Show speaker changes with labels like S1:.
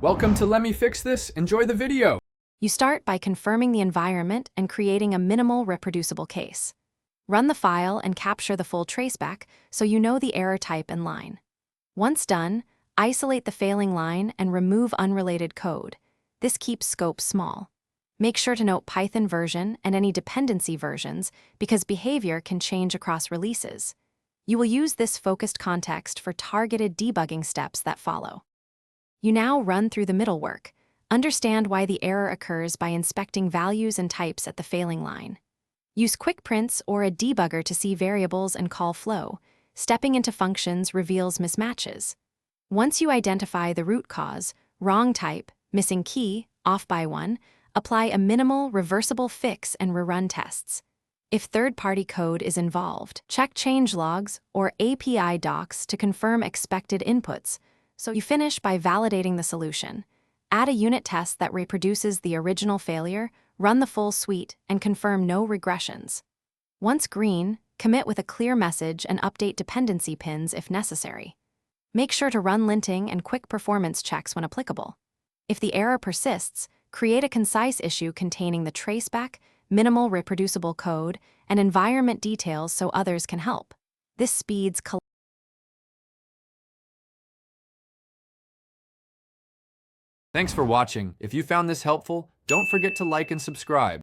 S1: Welcome to Let Me Fix This. Enjoy the video.
S2: You start by confirming the environment and creating a minimal reproducible case. Run the file and capture the full traceback so you know the error type and line. Once done, isolate the failing line and remove unrelated code. This keeps scope small. Make sure to note Python version and any dependency versions because behavior can change across releases. You will use this focused context for targeted debugging steps that follow. You now run through the middle work. Understand why the error occurs by inspecting values and types at the failing line. Use quick prints or a debugger to see variables and call flow. Stepping into functions reveals mismatches. Once you identify the root cause, wrong type, missing key, off by one, apply a minimal, reversible fix and rerun tests. If third-party code is involved, check changelogs or API docs to confirm expected inputs, so you finish by validating the solution. Add a unit test that reproduces the original failure, run the full suite, and confirm no regressions. Once green, commit with a clear message and update dependency pins if necessary. Make sure to run linting and quick performance checks when applicable. If the error persists, create a concise issue containing the traceback, minimal reproducible code, and environment details so others can help. This speeds
S1: Thanks for watching. If you found this helpful, don't forget to like and subscribe.